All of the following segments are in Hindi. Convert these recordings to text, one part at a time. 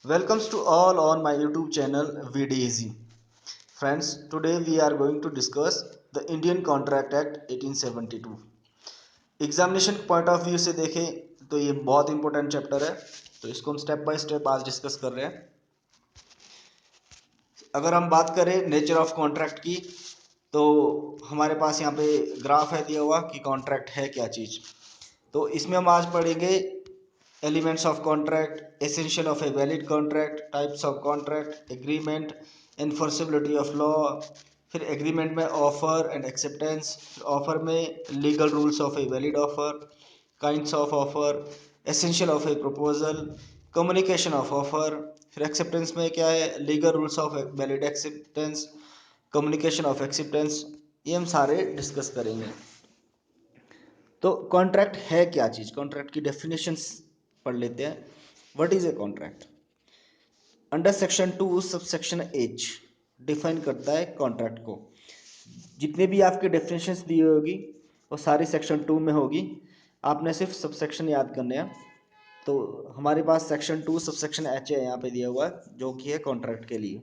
Welcomes to all on my YouTube channel VDeasy. Friends, today we are going to discuss the Indian Contract Act 1872. Examination point of view से देखें तो ये बहुत इंपॉर्टेंट चैप्टर है, तो इसको हम स्टेप बाय स्टेप आज डिस्कस कर रहे हैं। अगर हम बात करें नेचर ऑफ कॉन्ट्रैक्ट की, तो हमारे पास यहाँ पे ग्राफ है दिया हुआ कि कॉन्ट्रैक्ट है क्या चीज़। तो इसमें हम आज पढ़ेंगे elements of contract, essential of a valid contract, types of contract, agreement, enforceability of law, फिर एग्रीमेंट में ऑफर एंड एक्सेप्टेंस, ऑफर में legal rules of a valid offer, kinds of offer, essential of A proposal, communication of offer, फिर एक्सेप्टेंस में क्या है, legal rules of valid acceptance, communication of acceptance, ये हम सारे डिस्कस करेंगे। तो कॉन्ट्रैक्ट है क्या चीज़, कॉन्ट्रैक्ट की डेफिनेशंस पढ़ लेते हैं। What is a contract? Under section 2 sub section H define करता है कॉन्ट्रैक्ट को। जितने भी आपके डेफिनेशंस दी होगी वो सारी सेक्शन 2 में होगी, आपने सिर्फ सब सेक्शन याद करने हैं। तो हमारे पास सेक्शन 2 सब सेक्शन एच है यहाँ पे दिया हुआ है, जो कि है कॉन्ट्रैक्ट के लिए।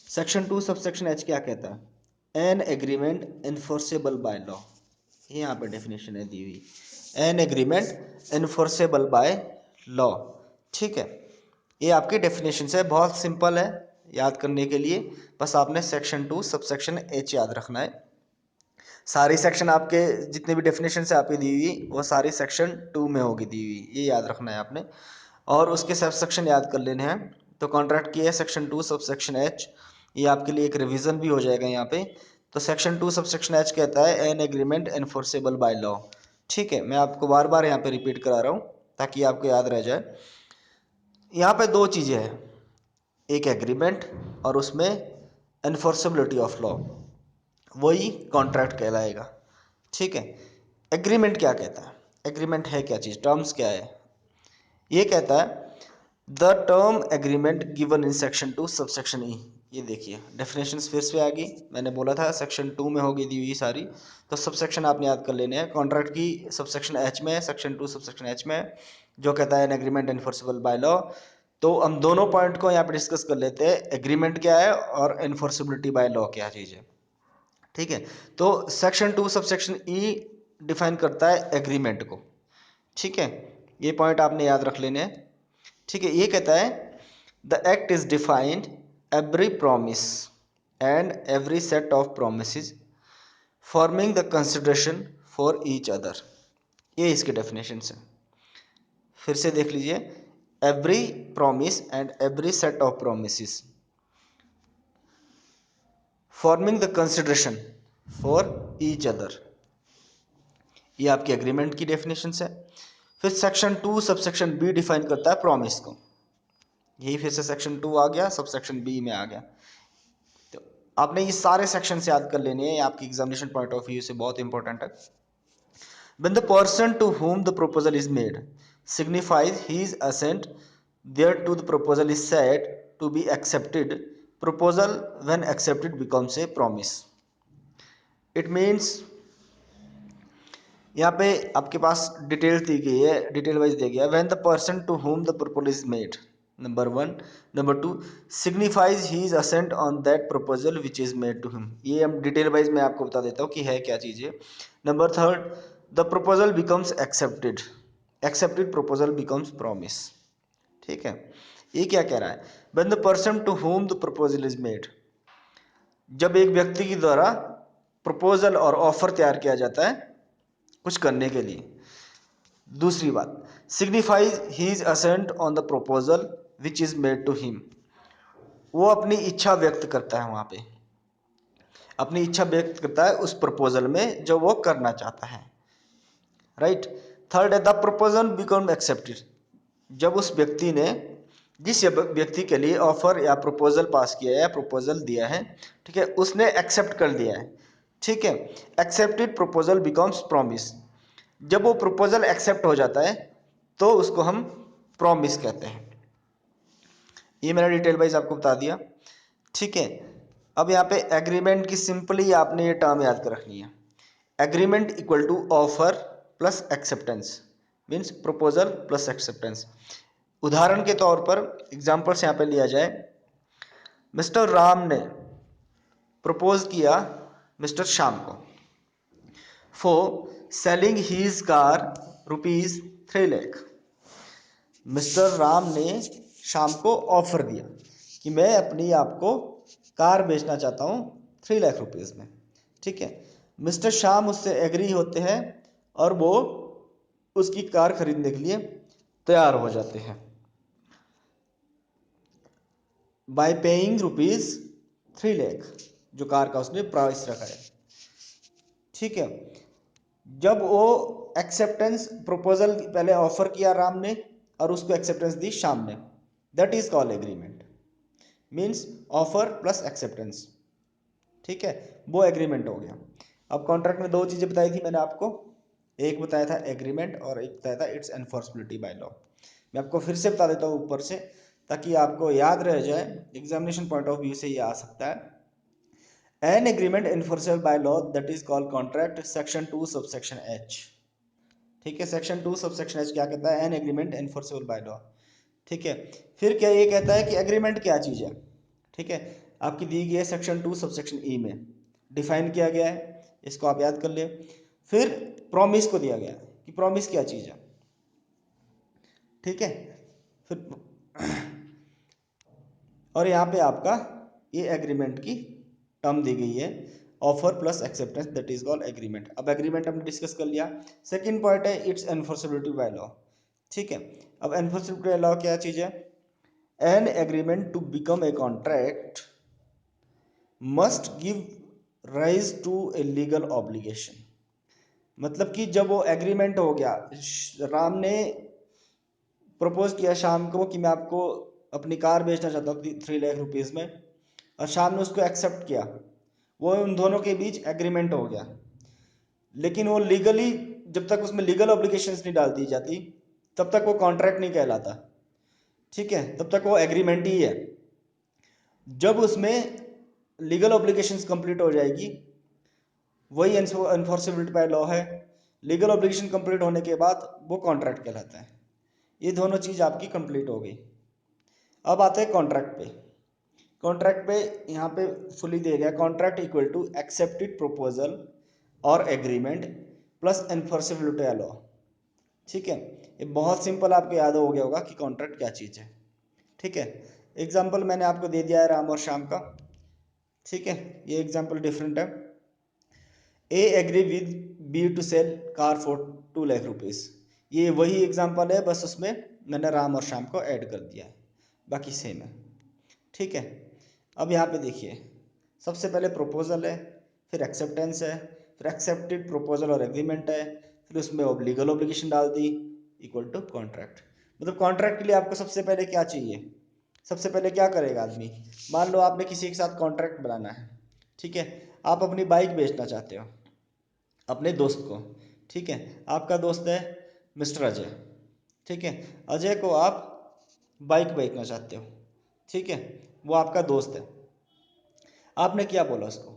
सेक्शन 2 सब सेक्शन एच क्या कहता है? An agreement enforceable by law, ये यहाँ पे डेफिनेशन है दी हुई, an agreement enforceable by law. ठीक है, ये आपकी डेफिनेशन है, बहुत सिंपल है याद करने के लिए। बस आपने सेक्शन 2 सब सेक्शन एच याद रखना है। सारी सेक्शन आपके जितने भी डेफिनेशन है आपकी दी हुई वो सारी सेक्शन 2 में होगी दी हुई, ये याद रखना है आपने, और उसके सब सेक्शन याद कर लेने हैं। तो कॉन्ट्रैक्ट की है सेक्शन 2 सब सेक्शन एच, ये आपके लिए एक रिवीजन भी हो जाएगा यहाँ पे। तो सेक्शन 2 सब सेक्शन एच कहता है an agreement enforceable bye law. ठीक है, मैं आपको बार बार यहाँ पे रिपीट करा रहा हूँ ताकि आपको याद रह जाए। यहाँ पे दो चीज़ें हैं, एक एग्रीमेंट और उसमें एनफोर्सेबिलिटी ऑफ लॉ, वही कॉन्ट्रैक्ट कहलाएगा। ठीक है, एग्रीमेंट क्या कहता है? एग्रीमेंट है क्या चीज़, टर्म्स क्या है? ये कहता है the term agreement given in section 2 sub section E. ये देखिए डेफिनेशन फिर से आ गई, मैंने बोला था सेक्शन 2 में होगी दी हुई सारी, तो सब सेक्शन आपने याद कर लेने हैं। कॉन्ट्रैक्ट की सब सेक्शन एच में है, सेक्शन 2 सब सेक्शन एच में है, जो कहता है an agreement enforceable by law. तो हम दोनों पॉइंट को यहाँ पे डिस्कस कर लेते हैं, एग्रीमेंट क्या है और एनफोर्सेबिलिटी बाय लॉ क्या चीज़ है। ठीक है, तो section 2 sub section E define करता है एग्रीमेंट को। ठीक है, ये पॉइंट आपने याद रख लेने हैं। ठीक है, ये कहता है the act is defined every promise and every set of promise forming the consideration for each other, ये इसके डेफिनेशन है। फिर से देख लीजिए, every promise and every set of promise forming the consideration for each other, ये आपकी एग्रीमेंट की डेफिनेशन है। फिर section 2 sub section be define करता है प्रॉमिस को, यही फिर से सेक्शन 2 आ गया, सब सेक्शन बी में आ गया। तो आपने ये सारे सेक्शन से याद कर लेने हैं, आपकी एग्जामिनेशन पॉइंट ऑफ व्यू से बहुत इंपॉर्टेंट है। When the person to whom the proposal is made signifies his assent thereto, the proposal is said to be accepted. Proposal when accepted becomes a promise. It means यहाँ पे आपके पास डिटेल दी गई है, डिटेल वाइज दिया गया है। When the person to whom the proposal is made, number 1, number 2 signifies his assent on that proposal which is made to him. ये हम डिटेल वाइज मैं आपको बता देता हूँ कि है क्या चीज़ है। Number 3, the proposal becomes accepted, accepted proposal becomes promise. ठीक है, ये क्या कह रहा है? When the person to whom the proposal is made, जब एक व्यक्ति के द्वारा प्रपोजल और ऑफर तैयार किया जाता है कुछ करने के लिए। दूसरी बात, signifies his assent on the proposal which is made to him, वो अपनी इच्छा व्यक्त करता है, वहां पे अपनी इच्छा व्यक्त करता है उस प्रपोजल में जो वो करना चाहता है। राइट। थर्ड है द प्रपोजल बिकम एक्सेप्टेड, जब उस व्यक्ति ने, जिस व्यक्ति के लिए ऑफर या प्रपोजल पास किया है या प्रपोजल दिया है, ठीक है, उसने एक्सेप्ट कर दिया है। ठीक है, एक्सेप्टेड प्रपोजल बिकम्स प्रॉमिस, जब वो प्रपोजल एक्सेप्ट हो जाता है तो उसको हम प्रॉमिस कहते हैं। ये मैंने डिटेल वाइज आपको बता दिया। ठीक है, अब यहाँ पे एग्रीमेंट की सिंपली आपने ये टर्म याद कर रखनी है। Agreement equal to offer plus acceptance, means proposal plus acceptance. उदाहरण के तौर पर एग्जाम्पल्स यहाँ पे लिया जाए, मिस्टर राम ने प्रपोज किया मिस्टर श्याम को for selling his car ₹3 lakh. Mister Ram ने श्याम को ऑफर दिया कि मैं अपनी आपको कार बेचना चाहता हूँ ₹3 लाख में। ठीक है, मिस्टर श्याम उससे एग्री होते हैं और वो उसकी कार खरीदने के लिए तैयार हो जाते हैं बाय पेइंग ₹3 लाख, जो कार का उसने प्राइस रखा है। ठीक है, जब वो एक्सेप्टेंस प्रपोजल पहले ऑफर किया राम ने और उसको एक्सेप्टेंस दी श्याम ने, that is called agreement, means offer plus acceptance. ठीक है, वो एग्रीमेंट हो गया। अब कॉन्ट्रैक्ट में दो चीजें बताई थी मैंने आपको, एक बताया था एग्रीमेंट और एक बताया था इट्स एनफोर्सबिलिटी बाय लॉ। मैं आपको फिर से बता देता हूँ ऊपर से, ताकि आपको याद रह जाए, एग्जामिनेशन पॉइंट ऑफ व्यू से ये आ सकता है। An agreement enforceable by law that is called contract, section 2 subsection H। ठीक है, सेक्शन 2 सबसेक्शन H क्या कहता है? An agreement enforceable bye law. ठीक है, फिर क्या ये कहता है कि एग्रीमेंट क्या चीज है? ठीक है, आपकी दी गई है सेक्शन 2 सबसेक्शन E में, डिफाइन किया गया है, इसको आप याद कर ले। फिर प्रॉमिस को दिया गया कि प्रॉमिस क्या चीज है। ठीक है, फिर और यहाँ पे आपका ये एग्रीमेंट की टर्म दी गई है, offer plus acceptance, that is called agreement. अब एग्रीमेंट हमने डिस्कस कर लिया। सेकंड पॉइंट है इट्स एनफोर्सेबिलिटी बाय लॉ। ठीक है, अब एनफोर्सेबिलिटी बाय लॉ क्या चीज है? An agreement to become a contract must give rise to a legal obligation. मतलब कि जब वो एग्रीमेंट हो गया, राम ने प्रपोज किया शाम को कि मैं आपको अपनी कार बेचना चाहता हूँ ₹3 लाख में, और शाम ने उसको एक्सेप्ट किया, वो उन दोनों के बीच एग्रीमेंट हो गया। लेकिन वो लीगली, जब तक उसमें लीगल ऑब्लिगेशंस नहीं डाल दी जाती, तब तक वो कॉन्ट्रैक्ट नहीं कहलाता। ठीक है, तब तक वो एग्रीमेंट ही है। जब उसमें लीगल ऑब्लिगेशंस कंप्लीट हो जाएगी, वही एनफोर्सेबिलिटी बाय लॉ है। लीगल ऑब्लिगेशन कंप्लीट होने के बाद वो कॉन्ट्रैक्ट कहलाता है। ये दोनों चीज आपकी कंप्लीट हो गई। अब आते हैं कॉन्ट्रैक्ट पे। कॉन्ट्रैक्ट पे यहाँ पे फुली दिया गया, contract equal to accepted proposal और agreement plus enforceability by law. ठीक है, ये बहुत सिंपल आपको याद हो गया होगा कि कॉन्ट्रैक्ट क्या चीज है। ठीक है, एग्जाम्पल मैंने आपको दे दिया है राम और श्याम का। ठीक है, ये एग्जाम्पल डिफरेंट है। A agree with B to sell car for ₹2 lakh. ये वही एग्जाम्पल है, बस उसमें मैंने राम और श्याम को ऐड कर दिया है, बाकी सेम है। ठीक है, अब यहाँ पे देखिए, सबसे पहले प्रपोजल है, फिर एक्सेप्टेंस है, फिर एक्सेप्टेड प्रपोजल और एग्रीमेंट है, फिर उसमें लीगल ऑब्लिगेशन डाल दी, इक्वल टू कॉन्ट्रैक्ट। मतलब कॉन्ट्रैक्ट के लिए आपको सबसे पहले क्या चाहिए? सबसे पहले क्या करेगा आदमी? मान लो आपने किसी के साथ कॉन्ट्रैक्ट बनाना है। ठीक है, आप अपनी बाइक बेचना चाहते हो अपने दोस्त को। ठीक है, आपका दोस्त है मिस्टर अजय। ठीक है, अजय को आप बाइक बेचना चाहते हो। ठीक है, वो आपका दोस्त है। आपने क्या बोला उसको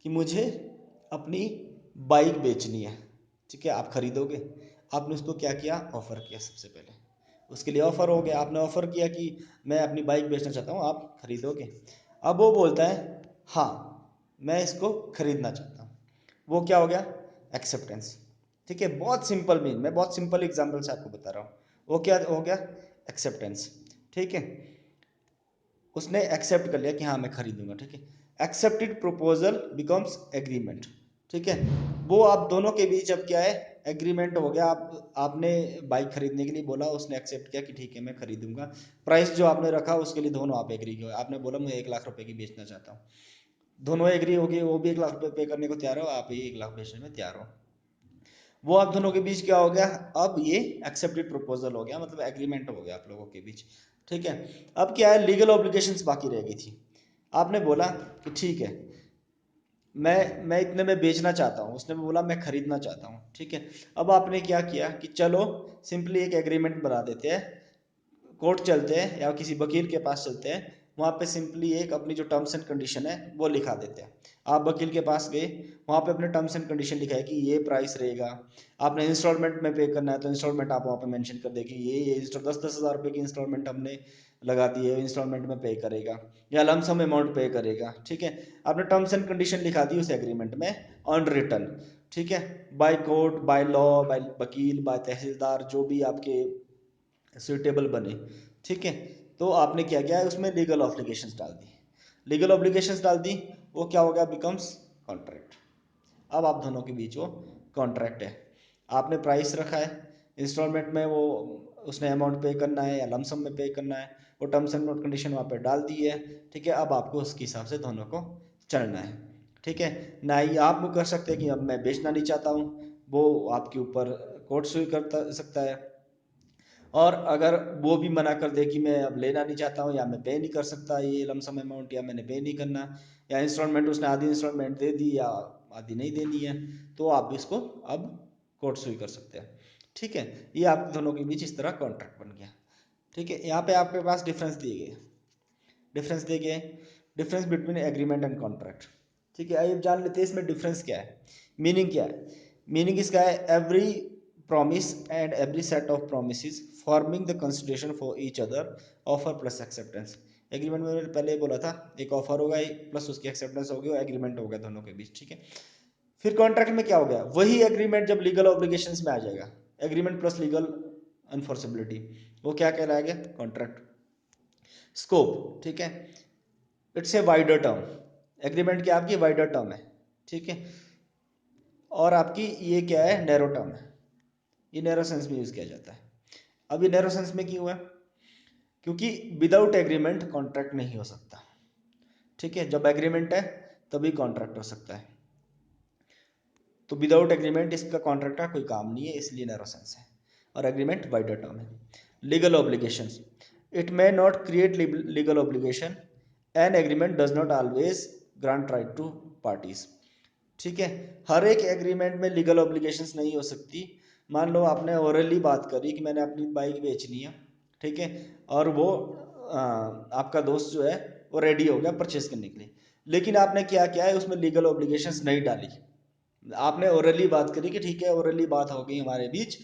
कि मुझे अपनी बाइक बेचनी है। ठीक है, आप खरीदोगे। आपने उसको क्या किया? ऑफर किया। सबसे पहले उसके लिए ऑफर हो गया, आपने ऑफर किया कि मैं अपनी बाइक बेचना चाहता हूँ, आप खरीदोगे। अब वो बोलता है हाँ मैं इसको खरीदना चाहता हूँ, वो क्या हो गया? एक्सेप्टेंस। ठीक है, बहुत सिंपल मीन, मैं बहुत सिंपल एग्जांपल से आपको बता रहा हूँ। वो क्या हो गया? एक्सेप्टेंस। ठीक है, उसने एक्सेप्ट कर लिया कि हाँ मैं खरीदूंगा। ठीक है, एक्सेप्टेड प्रपोजल बिकम्स एग्रीमेंट। ठीक है, वो आप दोनों के बीच अब क्या है? एग्रीमेंट हो गया। आपने बाइक खरीदने के लिए बोला, उसने एक्सेप्ट किया कि ठीक है मैं खरीदूंगा। प्राइस जो आपने रखा उसके लिए दोनों आप एग्री हो। आपने बोला मैं ₹1 लाख की बेचना चाहता हूँ, दोनों एग्री हो गए, वो भी ₹1 लाख पे करने को तैयार हो, आप भी ₹1 लाख बेचने में तैयार हो। वो आप दोनों के बीच क्या हो गया? अब ये एक्सेप्टेड प्रपोजल हो गया, मतलब एग्रीमेंट हो गया आप लोगों के बीच। ठीक है, अब क्या है? लीगल ऑब्लिगेशंस बाकी रह गई थी। आपने बोला कि ठीक है मैं इतने में बेचना चाहता हूँ, उसने बोला मैं खरीदना चाहता हूँ। ठीक है, अब आपने क्या किया कि चलो सिंपली एक एग्रीमेंट बना देते हैं, कोर्ट चलते हैं या किसी वकील के पास चलते हैं, वहाँ पे सिंपली एक अपनी जो टर्म्स एंड कंडीशन है वो लिखा देते हैं। आप वकील के पास गए, वहाँ पे अपने टर्म्स एंड कंडीशन लिखा है कि ये प्राइस रहेगा, आपने इंस्टॉलमेंट में पे करना है तो इंस्टॉलमेंट आप वहाँ पे मेंशन कर दे कि ये 10-10 हज़ार रुपये की इंस्टॉलमेंट हमने लगा दी है, इंस्टॉलमेंट में पे करेगा या लमसम अमाउंट पे करेगा। ठीक है, आपने टर्म्स एंड कंडीशन लिखा दी उस एग्रीमेंट में ऑन रिटर्न। ठीक है, by court, by law, by vakil, by tehsildar, जो भी आपके सुइटेबल बने। ठीक है, तो आपने क्या किया है उसमें लीगल ऑब्लिगेशंस डाल दी। लीगल ऑब्लिगेशंस डाल दी, वो क्या हो गया, बिकम्स कॉन्ट्रैक्ट। अब आप दोनों के बीच वो कॉन्ट्रैक्ट है। आपने प्राइस रखा है, इंस्टॉलमेंट में वो उसने अमाउंट पे करना है या लमसम में पे करना है, वो टर्म्स एंड कंडीशन वहाँ पे डाल दी है। ठीक है, अब आपको उसके हिसाब से दोनों को चलना है। ठीक है, ना ही आप वो कर सकते हैं कि अब मैं बेचना नहीं चाहता हूँ, वो आपके ऊपर कोर्ट सुई कर सकता है। और अगर वो भी मना कर दे कि मैं अब लेना नहीं चाहता हूँ या मैं पे नहीं कर सकता ये लमसम अमाउंट, या मैंने पे नहीं करना, या इंस्टॉलमेंट उसने आधी इंस्टॉलमेंट दे दी या आधी नहीं देनी है, तो आप इसको अब कोर्ट सुई कर सकते हैं। ठीक है, ये आप दोनों के बीच इस तरह कॉन्ट्रैक्ट बन गया। ठीक है, यहाँ पे आपके पास डिफरेंस दिए गए, डिफरेंस दिए गए, difference between agreement and contract. ठीक है, आइए जान लेते हैं इसमें डिफरेंस क्या है, मीनिंग क्या है। मीनिंग इसका है every promise and every set of promises forming the consideration for each other, offer plus acceptance। Agreement में मैंने पहले बोला था एक ऑफर होगा प्लस उसकी एक्सेप्टेंस होगी, एग्रीमेंट हो गया दोनों के बीच। ठीक है, फिर कॉन्ट्रैक्ट में क्या हो गया, वही एग्रीमेंट जब लीगल ऑब्लिगेशंस में आ जाएगा, एग्रीमेंट प्लस लीगल अनफोर्सेबिलिटी, वो क्या कहलाएगा, कॉन्ट्रैक्ट। स्कोप, ठीक है, it's a wider term, agreement क्या आपकी वाइडर टर्म है। ठीक है, और आपकी ये क्या है, नैरो टर्म है, ये नैरो सेंस में यूज किया जाता है। अब ये नैरो सेंस में क्यों है, क्योंकि विदाउट एग्रीमेंट कॉन्ट्रैक्ट नहीं हो सकता। ठीक है, जब एग्रीमेंट है तभी कॉन्ट्रैक्ट हो सकता है, तो विदाउट एग्रीमेंट इसका कॉन्ट्रैक्ट का कोई काम नहीं है, इसलिए नैरो सेंस है। और एग्रीमेंट वाइडर टर्म है। Legal obligations, it may not create legal obligation, an agreement does not always grant right to parties. ठीक है, हर एक एग्रीमेंट में लीगल ऑब्लिगेशंस नहीं हो सकती। मान लो आपने ओरली बात करी कि मैंने अपनी बाइक बेचनी है, ठीक है, और वो आपका दोस्त जो है वो रेडी हो गया परचेस करने के लिए, लेकिन आपने क्या किया है उसमें लीगल ऑब्लिगेशंस नहीं डाली। आपने ओरली बात करी कि ठीक है ओरली बात हो गई हमारे बीच,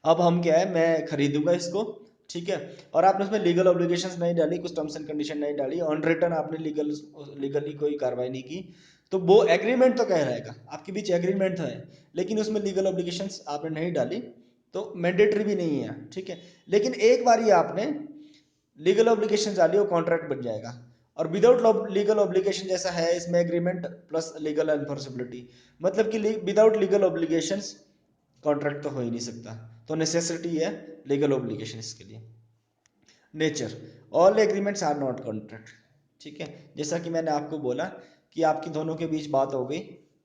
अब हम क्या है मैं खरीदूंगा इसको। ठीक है, और आपने उसमें लीगल ऑब्लिगेशंस नहीं डाली, कुछ टर्म्स एंड कंडीशन नहीं डाली, ऑन रिटर्न आपने लीगली कोई कार्रवाई नहीं की, तो वो एग्रीमेंट तो कह रहेगा, आपके बीच एग्रीमेंट तो है, लेकिन उसमें लीगल ऑब्लिगेशंस आपने नहीं डाली, तो मैंडेटरी भी नहीं है। ठीक है, लेकिन एक बार ही आपने लीगल ऑब्लिगेशन डाली वो कॉन्ट्रैक्ट बन जाएगा। और विदाउट लीगल ऑब्लिगेशन जैसा है इसमें एग्रीमेंट प्लस लीगल एनफोर्सेबिलिटी, मतलब कि विदाउट लीगल ऑब्लिगेशंस कॉन्ट्रैक्ट तो हो ही नहीं सकता, तो नेसेसिटी है लीगल ऑब्लिगेशन इसके लिए। Nature, all agreements are not contract. ठीक है, जैसा कि मैंने आपको बोला कि आपकी दोनों के बीच बात हो गई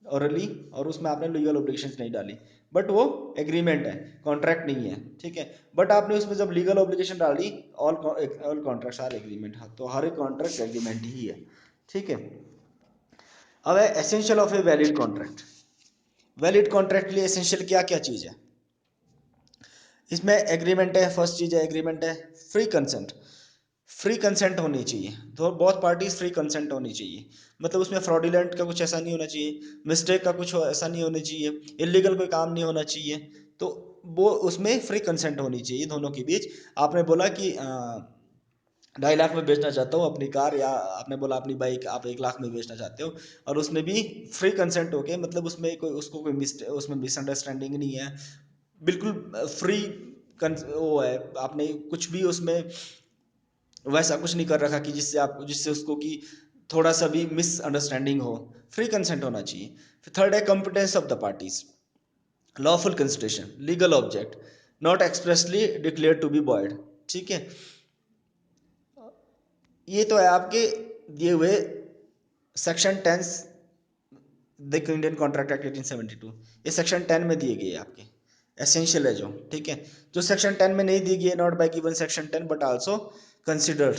ओरली और उसमें आपने लीगल ऑब्लिगेशंस नहीं डाली, बट वो एग्रीमेंट है, कॉन्ट्रैक्ट नहीं है। ठीक है, बट आपने उसमें जब लीगल ऑब्लिगेशन डाली, ऑल कॉन्ट्रैक्ट्स आर एग्रीमेंट, तो हर एक कॉन्ट्रैक्ट एग्रीमेंट ही है। ठीक है, अब है essential of a valid contract. Valid contract के लिए एसेंशियल क्या क्या चीज़ है, इसमें एग्रीमेंट है, फर्स्ट चीज है एग्रीमेंट है, फ्री कंसेंट, फ्री कंसेंट होनी चाहिए, तो बहुत पार्टीज फ्री कंसेंट होनी चाहिए, मतलब उसमें फ्रॉडुलेंट का कुछ ऐसा नहीं होना चाहिए, मिस्टेक का कुछ ऐसा नहीं होना चाहिए, इलीगल कोई काम नहीं होना चाहिए, तो वो उसमें फ्री कंसेंट होनी चाहिए दोनों के बीच। आपने बोला कि 2.5 लाख में बेचना चाहता हूँ अपनी कार, या आपने बोला अपनी बाइक आप 1 लाख में बेचना चाहते हो, और उसने भी फ्री कंसेंट हो गया, मतलब उसमें कोई उसको कोई उसमें मिसअंडरस्टैंडिंग नहीं है, बिल्कुल फ्री वो है, आपने कुछ भी उसमें वैसा कुछ नहीं कर रखा कि जिससे उसको कि थोड़ा सा भी मिसअंडरस्टैंडिंग हो, फ्री कंसेंट होना चाहिए। फिर थर्ड है competence of the parties, lawful consideration, legal object, not expressly declare to be void. ठीक है, ये तो है आपके दिए हुए section 10 the Indian contract act 1872, ये सेक्शन 10 में दिए गए आपके एसेंशियल है जो। ठीक है, जो सेक्शन 10 में नहीं दी गई है, not by given section 10 but also considered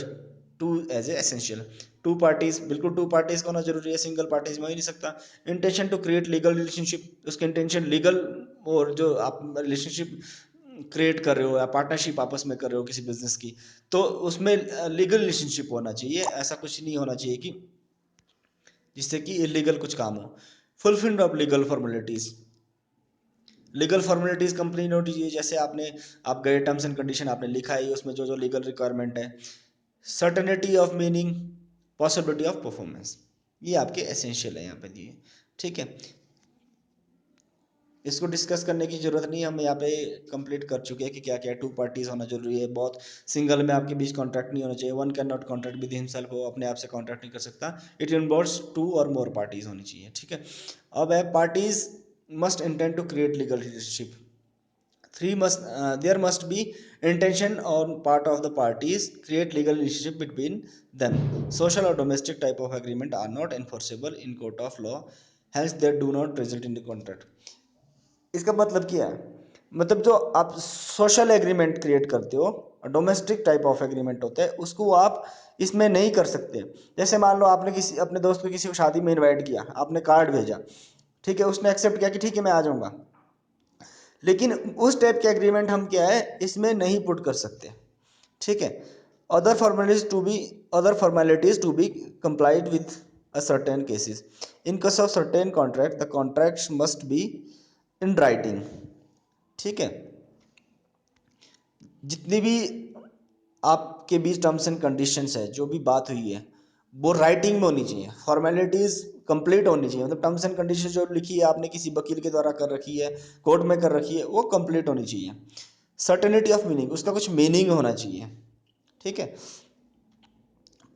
to as a essential. Two parties, बिल्कुल टू पार्टीज का होना जरूरी है, सिंगल पार्टीज में हो ही नहीं सकता। Intention to create legal relationship, उसके इंटेंशन लीगल, और जो आप रिलेशनशिप क्रिएट कर रहे हो या पार्टनरशिप आपस में कर रहे हो किसी बिजनेस की, तो उसमें लीगल रिलेशनशिप होना चाहिए। ऐसा कुछ नहीं होना चाहिए कि जिससे कि इलीगल कुछ काम हो। Fulfilment of legal formalities, legal formalities company ने होनी चाहिए। जैसे आप गए टर्म्स एंड कंडीशन आपने लिखा है उसमें जो जो लीगल रिक्वायरमेंट है। Certainty of meaning, possibility of performance, ये आपके एसेंशियल है यहाँ पे दिए। ठीक है, इसको डिस्कस करने की जरूरत नहीं, हम यहाँ पे कंप्लीट कर चुके हैं कि क्या क्या टू पार्टीज होना जरूरी है। बहुत सिंगल में आपके बीच कॉन्ट्रैक्ट नहीं होना चाहिए। One can not contract with himself, वो अपने आप से कॉन्ट्रैक्ट नहीं कर सकता। It involves to or more parties होनी चाहिए। ठीक है, अब है parties must intend to create legal relationship. There must be intention on part of the parties create legal relationship between them. Social or domestic type of agreement are not enforceable in court of law, hence they do not result in the contract. इसका मतलब क्या है? मतलब जो आप सोशल एग्रीमेंट क्रिएट करते हो, डोमेस्टिक टाइप ऑफ एग्रीमेंट होता है, उसको आप इसमें नहीं कर सकते। जैसे मान लो आपने किसी अपने दोस्त को किसी को शादी में इनवाइट किया, आपने कार्ड भेजा, ठीक है, उसने एक्सेप्ट किया कि ठीक है मैं आ जाऊंगा, लेकिन उस टाइप के एग्रीमेंट हम क्या है इसमें नहीं पुट कर सकते। ठीक है, other formalities to be complied with a certain cases. In case of certain contract the contract must be in writing. ठीक है, जितनी भी आपके बीच टर्म्स एंड कंडीशंस है, जो भी बात हुई है वो राइटिंग में होनी चाहिए। फॉर्मेलिटीज कंप्लीट होनी चाहिए, मतलब टर्म्स एंड कंडीशन जो लिखी है आपने किसी वकील के द्वारा कर रखी है, कोर्ट में कर रखी है, वो कंप्लीट होनी चाहिए। सर्टेनिटी ऑफ मीनिंग, उसका कुछ मीनिंग होना चाहिए। ठीक है,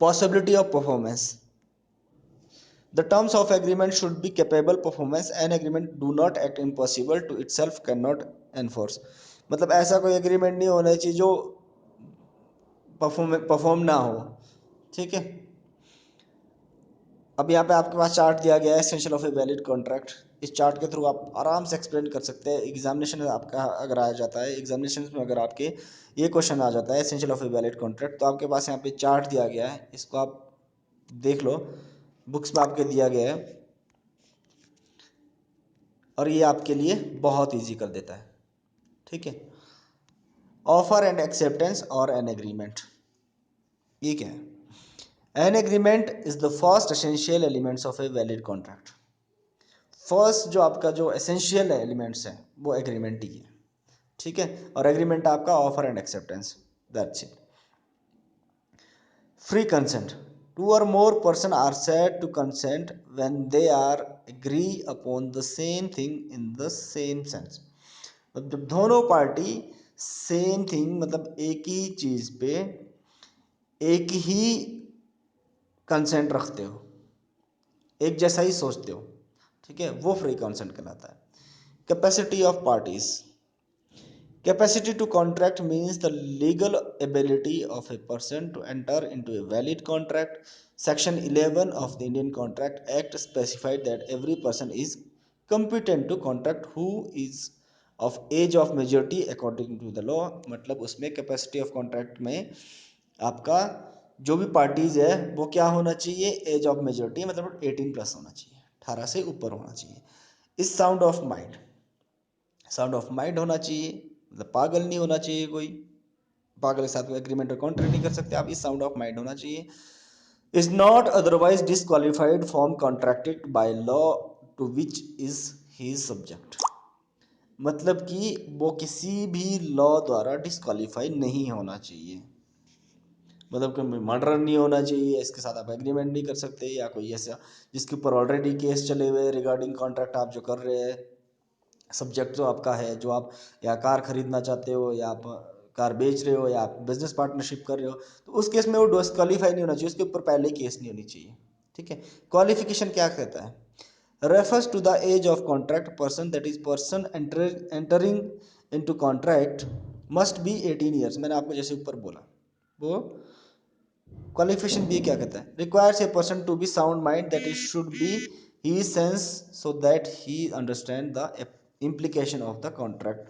possibility of performance, the terms of agreement should be capable performance, an agreement do not act impossible to itself can not enforce. मतलब ऐसा कोई एग्रीमेंट नहीं होना चाहिए जो परफॉर्म ना हो। ठीक है, अब यहाँ पे आपके पास चार्ट दिया गया है essential of a valid contract. इस चार्ट के थ्रू आप आराम से एक्सप्लेन कर सकते हैं। एग्जामिनेशन में आपका अगर आ जाता है, एग्जामिनेशन में अगर आपके ये क्वेश्चन आ जाता है essential of a valid contract, तो आपके पास यहाँ पे चार्ट दिया गया है, इसको आप देख लो, बुक्स में आपके दिया गया है, और ये आपके लिए बहुत ईजी कर देता है। ठीक है, ऑफर एंड एक्सेप्टेंस और एन एग्रीमेंट, ये क्या है? An agreement is the first essential elements of a valid contract. First जो आपका जो एसेंशियल एलिमेंट्स हैं वो एग्रीमेंट ही है। ठीक है, और एग्रीमेंट आपका offer and acceptance, that's it. Free consent, two or more person are said to consent when they are agree upon the same thing in the same sense. मतलब जब दोनों पार्टी सेम थिंग, मतलब एक ही चीज पे एक ही कंसेंट रखते हो, एक जैसा ही सोचते हो, ठीक है, वो फ्री कंसेंट कहलाता है। Capacity of parties, capacity to contract means the legal ability of a person to enter into a valid contract. Section 11 of the Indian Contract Act specified that every person is competent to contract who is of age of majority according to the law। मतलब उसमें कैपेसिटी ऑफ कॉन्ट्रैक्ट में आपका जो भी पार्टीज है वो क्या होना चाहिए, एज ऑफ मेजोरिटी, मतलब 18 प्लस होना चाहिए, 18 से ऊपर होना चाहिए। इस साउंड ऑफ माइंड होना चाहिए, मतलब पागल नहीं होना चाहिए, कोई पागल के साथ एग्रीमेंट और कॉन्ट्रैक्ट नहीं कर सकते आप। इस साउंड ऑफ माइंड होना चाहिए। Is not otherwise disqualified from contracted by law to which is he subject. मतलब कि वो किसी भी लॉ द्वारा डिसक्वालीफाई नहीं होना चाहिए। मतलब कोई मर्डर नहीं होना चाहिए, इसके साथ आप एग्रीमेंट नहीं कर सकते, या कोई ऐसा जिसके ऊपर ऑलरेडी केस चले हुए रिगार्डिंग कॉन्ट्रैक्ट आप जो कर रहे हैं, सब्जेक्ट जो आपका है, जो आप या कार खरीदना चाहते हो, या आप कार बेच रहे हो, या आप बिजनेस पार्टनरशिप कर रहे हो, तो उस केस में वो डिस्क्वालीफाई नहीं होना चाहिए, उसके ऊपर पहले केस नहीं होनी चाहिए। ठीक है, क्वालिफिकेशन क्या कहता है? Refers to the age of contract person, that is person entering into contract must be 18 years. मैंने आपको जैसे ऊपर बोला, वो क्वालिफिकेशन भी क्या कहता है? Requires a person to be sound mind, that is should be he sense so that he understand the implication of the contract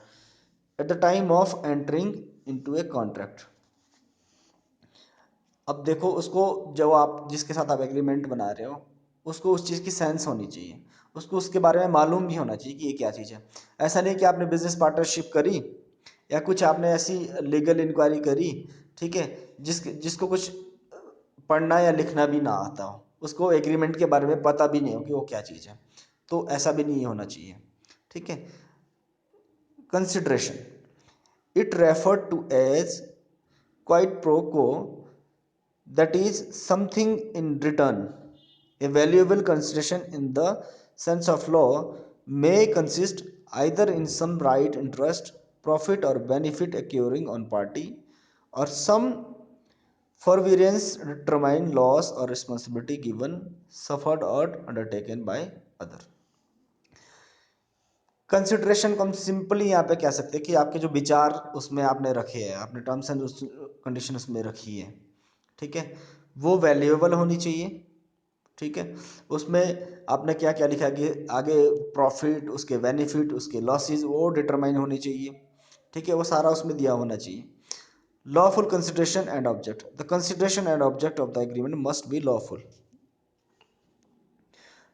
at the time of entering into a contract। अब देखो उसको, जब आप जिसके साथ आप एग्रीमेंट बना रहे हो उसको उस चीज़ की सेंस होनी चाहिए, उसको उसके बारे में मालूम भी होना चाहिए कि ये क्या चीज़ है। ऐसा नहीं कि आपने बिजनेस पार्टनरशिप करी या कुछ आपने ऐसी लीगल इंक्वायरी करी, ठीक है, जिसको कुछ पढ़ना या लिखना भी ना आता हो, उसको एग्रीमेंट के बारे में पता भी नहीं हो कि वो क्या चीज़ है, तो ऐसा भी नहीं होना चाहिए, ठीक है। Consideration, it refer to as quid pro quo, that is something in return. A valuable consideration in the sense of law may consist either in some right, interest, profit or benefit occurring on party, or some forbearance determine loss or responsibility given, suffered or undertaken by other. Consideration को हम सिंपली यहाँ पे कह सकते हैं कि आपके जो विचार उसमें आपने रखे हैं, आपने टर्म्स एंड कंडीशन उसमें रखी है, ठीक है, वो वैल्यूएबल होनी चाहिए, ठीक है। उसमें आपने क्या क्या लिखा कि आगे प्रॉफिट, उसके बेनिफिट, उसके लॉसेस वो डिटरमाइन होनी चाहिए, ठीक है, वो सारा उसमें दिया होना चाहिए। Lawful consideration and object, the consideration and object of the agreement must be lawful,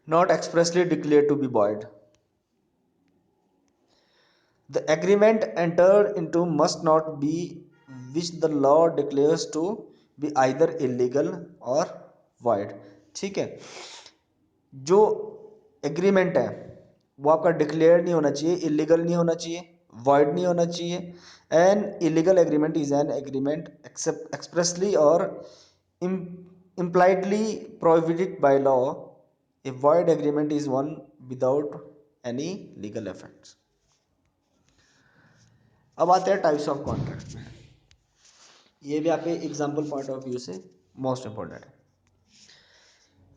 not expressly declare to be void. The agreement entered into must not be which the law declares to be either illegal or void, ठीक है। जो एग्रीमेंट है वो आपका डिक्लेयर नहीं होना चाहिए, इलीगल नहीं होना चाहिए, void नहीं होना चाहिए। An illegal agreement is an agreement expressly और impliedly prohibited by law. A void agreement is one without any legal effects. अब आते हैं टाइप्स ऑफ कॉन्ट्रैक्ट में, ये भी आपके एग्जाम्पल पॉइंट ऑफ व्यू से मोस्ट इंपॉर्टेंट है।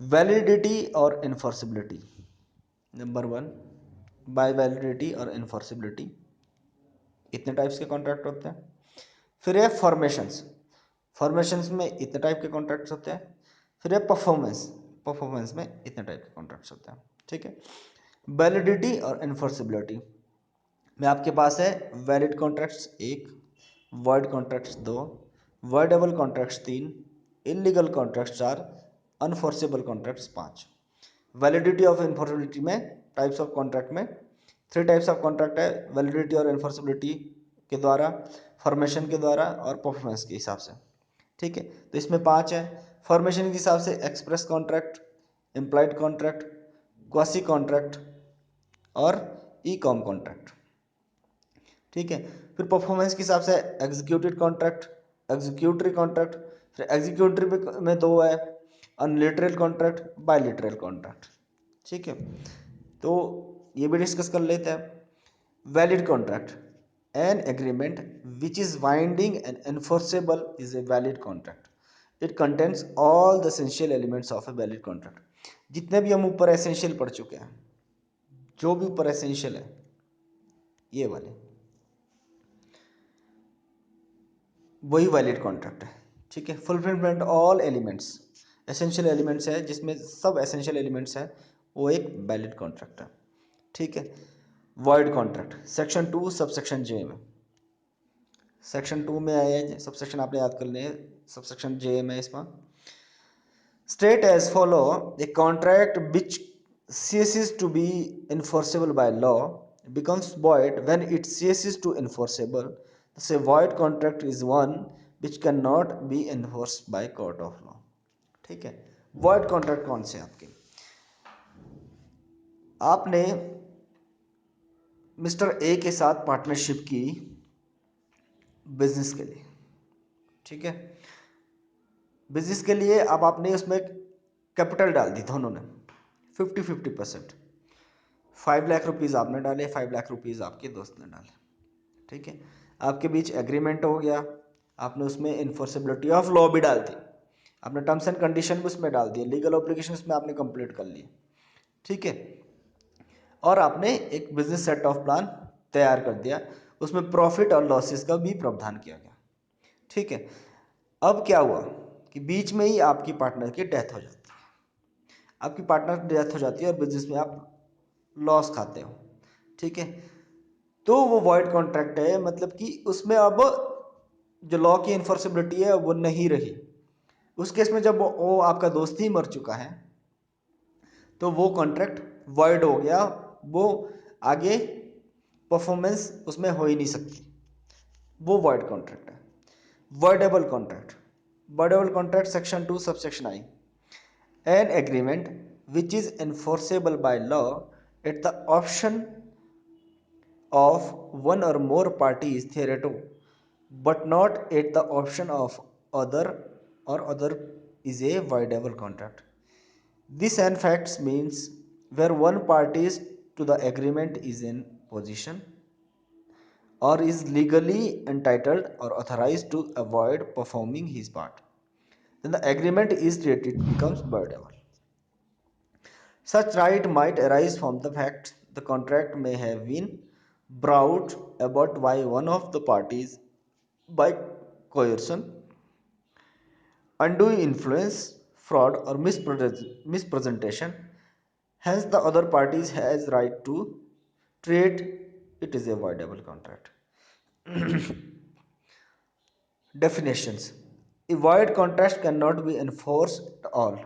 वैलिडिटी और इन्फोर्सिबिलिटी, नंबर 1, बाय वैलिडिटी और इन्फोर्सिबिलिटी, इतने टाइप्स के कॉन्ट्रैक्ट होते हैं। फिर है फॉर्मेशंस, फॉर्मेशंस में इतने टाइप के कॉन्ट्रैक्ट्स होते हैं। फिर है परफॉर्मेंस, परफॉर्मेंस में इतने टाइप के कॉन्ट्रैक्ट्स होते हैं, ठीक है। वैलिडिटी और इन्फोर्सिबिलिटी में आपके पास है valid contracts 1, void contracts 2, voidable contracts 3, illegal contracts 4, unenforceable contracts 5। Validity of enforceability में टाइप्स ऑफ कॉन्ट्रैक्ट में 3 टाइप्स ऑफ कॉन्ट्रैक्ट है, वैलिडिटी और इन्फोर्सिबिलिटी के द्वारा, फॉर्मेशन के द्वारा और परफॉर्मेंस के हिसाब से, ठीक है। तो इसमें 5 है। फॉर्मेशन के हिसाब से express contract, implied contract, quasi contract और ई कॉम कॉन्ट्रैक्ट, ठीक है। फिर परफॉर्मेंस के हिसाब से एग्जीक्यूटिव कॉन्ट्रैक्ट, एग्जीक्यूटरी कॉन्ट्रैक्ट, फिर एग्जीक्यूटरी में 2 है, अनलिटरल कॉन्ट्रैक्ट, बायलिटरल कॉन्ट्रैक्ट, ठीक है। तो ये भी डिस्कस कर लेते हैं। Valid contract, N agreement which is binding and enforceable is a valid contract, it contains all the essential elements of a valid contract. जितने भी हम ऊपर एसेंशियल पढ़ चुके हैं, जो भी ऊपर एसेंशियल है ये वाले, वही वैलिड कॉन्ट्रैक्ट है, ठीक है। Fulfilment all elements, essential elements है जिसमें सब एसेंशियल एलिमेंट्स है, वो एक वैलिड कॉन्ट्रैक्ट है, ठीक है। Void contract, section 2 sub section J में, सेक्शन 2 में आया है, सब सेक्शन आपने याद कर लिए, सब सेक्शन जे में इसमें state as follow, a contract which ceases to be enforceable by law becomes void when it ceases to enforceable. Thus a void contract is one which cannot be enforced by court of law, ठीक है। void contract कौन से आपके, आपने मिस्टर ए के साथ पार्टनरशिप की बिजनेस के लिए, ठीक है। बिजनेस के लिए अब आपने उसमें कैपिटल डाल दी, दोनों ने 50-50%, 5 लाख रुपीज़ आपने डाले, 5 लाख रुपीज़ आपके दोस्त ने डाले, ठीक है। आपके बीच एग्रीमेंट हो गया, आपने उसमें इन्फोर्सिबिलिटी ऑफ लॉ भी डाल दी, आपने टर्म्स एंड कंडीशन भी उसमें डाल दिए, लीगल ऑब्लिगेशन में आपने कंप्लीट कर लिए, ठीक है। और आपने एक बिजनेस सेट ऑफ प्लान तैयार कर दिया, उसमें प्रॉफिट और लॉसेस का भी प्रावधान किया गया, ठीक है। अब क्या हुआ कि बीच में ही आपकी पार्टनर की डेथ हो जाती है, आपकी पार्टनर की डेथ हो जाती है और बिजनेस में आप लॉस खाते हो, ठीक है। तो वो वॉइड कॉन्ट्रैक्ट है, मतलब कि उसमें अब जो लॉ की इन्फोर्सिबिलिटी है वो नहीं रही। उस केस में जब वो आपका दोस्त ही मर चुका है तो वो कॉन्ट्रैक्ट वॉइड हो गया, वो आगे परफॉर्मेंस उसमें हो ही नहीं सकती, वो void कॉन्ट्रैक्ट है। voidable contract, voidable contract section 2 subsection I, an agreement which is enforceable by law at the option of one or more parties thereto, but not at the option of other or other, is a voidable contract. This in fact means where one party to the agreement is in possession or is legally entitled or authorized to avoid performing his part, then the agreement is treated becomes voidable. Such right might arise from the fact the contract may have been brought about by one of the parties by coercion, undue influence, fraud, or mispresentation. Hence, the other parties has right to treat it as a voidable contract. Definitions. A void contract cannot be enforced at all.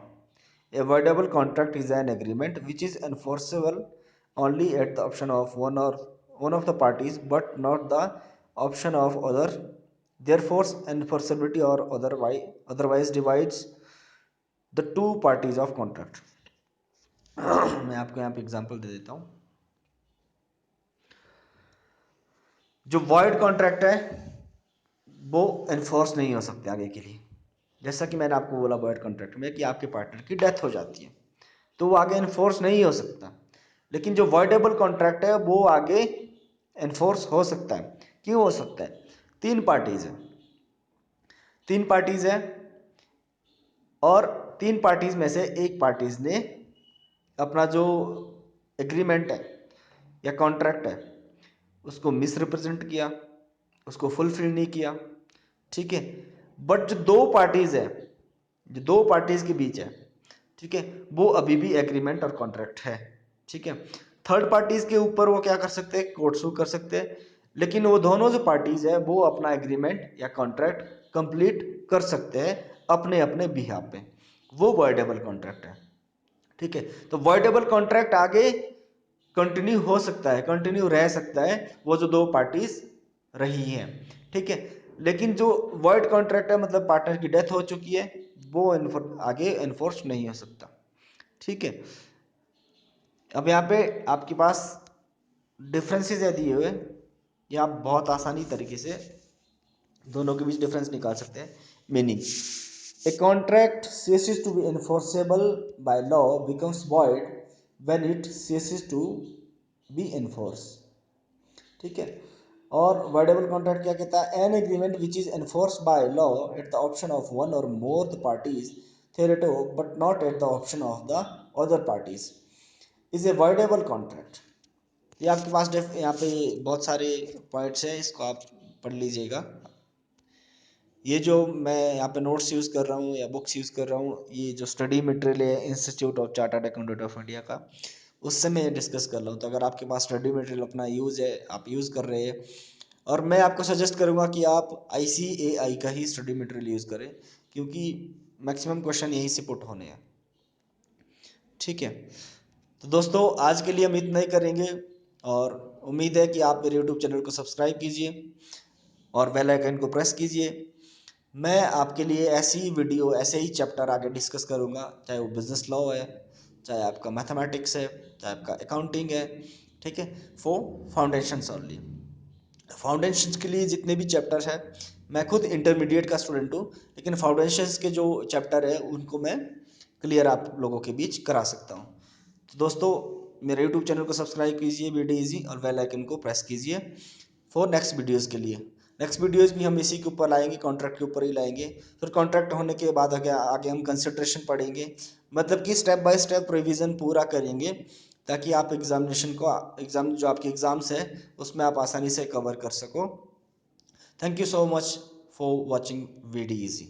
A voidable contract is an agreement which is enforceable only at the option of one of the parties, but not the option of other. Therefore, enforceability or otherwise divides the two parties of contract. मैं आपको यहाँ पे एग्जांपल दे देता हूँ। जो void कॉन्ट्रैक्ट है वो एनफोर्स नहीं हो सकते आगे के लिए। जैसा कि मैंने आपको बोला void कॉन्ट्रैक्ट में कि आपके पार्टनर की डेथ हो जाती है तो वो आगे एनफोर्स नहीं हो सकता, लेकिन जो voidable कॉन्ट्रैक्ट है वो आगे एनफोर्स हो सकता है। क्यों हो सकता है? तीन पार्टीज है और तीन पार्टीज में से एक पार्टीज ने अपना जो एग्रीमेंट है या कॉन्ट्रैक्ट है उसको मिसरिप्रेजेंट किया, उसको फुलफिल नहीं किया, ठीक है। बट जो दो पार्टीज के बीच है, ठीक है, वो अभी भी एग्रीमेंट और कॉन्ट्रैक्ट है, ठीक है। थर्ड पार्टीज के ऊपर वो क्या कर सकते हैं? कोर्ट सू कर सकते हैं, लेकिन वो दोनों जो पार्टीज है वो अपना एग्रीमेंट या कॉन्ट्रैक्ट कंप्लीट कर सकते हैं अपने अपने बिहाफ पे। वो वॉइडेबल कॉन्ट्रैक्ट है, ठीक है। तो वॉइडेबल कॉन्ट्रैक्ट आगे कंटिन्यू हो सकता है, कंटिन्यू रह सकता है वो जो दो पार्टीज रही हैं, ठीक है। लेकिन जो वॉइड कॉन्ट्रैक्ट है मतलब पार्टनर की डेथ हो चुकी है वो आगे एनफोर्स नहीं हो सकता, ठीक है। अब यहाँ पे आपके पास डिफरेंसेस है दिए हुए, ये आप बहुत आसानी तरीके से दोनों के बीच डिफरेंस निकाल सकते हैं। Meaning, a contract ceases to be enforceable by law becomes void when it ceases to be enforced, ठीक है। और voidable कॉन्ट्रैक्ट क्या कहता है? An agreement which is enforced by law at the option of one or more the parties thereto but not at the option of the other parties is a voidable contract। ये आपके पास यहाँ पे बहुत सारे पॉइंट्स हैं, इसको आप पढ़ लीजिएगा। ये जो मैं यहाँ पे नोट्स यूज़ कर रहा हूँ या बुक्स यूज़ कर रहा हूँ, ये जो स्टडी मटेरियल है institute of chartered accountant of India का, उससे मैं डिस्कस कर रहा हूँ। तो अगर आपके पास स्टडी मटेरियल अपना यूज़ है, आप यूज़ कर रहे हैं, और मैं आपको सजेस्ट करूँगा कि आप ICAI का ही स्टडी मटेरियल यूज़ करें, क्योंकि मैक्सिमम क्वेश्चन यहीं से पुट होने हैं, ठीक है। तो दोस्तों आज के लिए हम इतना ही करेंगे, और उम्मीद है कि आप मेरे यूट्यूब चैनल को सब्सक्राइब कीजिए और बेल आइकन को प्रेस कीजिए। मैं आपके लिए ऐसी ही वीडियो, ऐसे ही चैप्टर आगे डिस्कस करूँगा, चाहे वो बिजनेस लॉ है, चाहे आपका मैथमेटिक्स है, चाहे आपका अकाउंटिंग है, ठीक है, फॉर फाउंडेशंस ओनली। फाउंडेशंस के लिए जितने भी चैप्टर्स हैं, मैं खुद इंटरमीडिएट का स्टूडेंट हूँ, लेकिन फाउंडेशंस के जो चैप्टर है उनको मैं क्लियर आप लोगों के बीच करा सकता हूँ। तो दोस्तों मेरे यूट्यूब चैनल को सब्सक्राइब कीजिए वीडियो इजी, और बेल आइकन को प्रेस कीजिए फॉर नेक्स्ट वीडियोज़ के लिए। नेक्स्ट वीडियोज़ भी हम इसी के ऊपर लाएंगे, कॉन्ट्रैक्ट के ऊपर ही लाएंगे। फिर कॉन्ट्रैक्ट होने के बाद आगे हम कंसिडरेशन पढ़ेंगे, मतलब कि स्टेप बाय स्टेप रिवीजन पूरा करेंगे, ताकि आप एग्ज़ाम जो आपके एग्ज़ाम्स है उसमें आप आसानी से कवर कर सको। Thank you so much for watching video easy.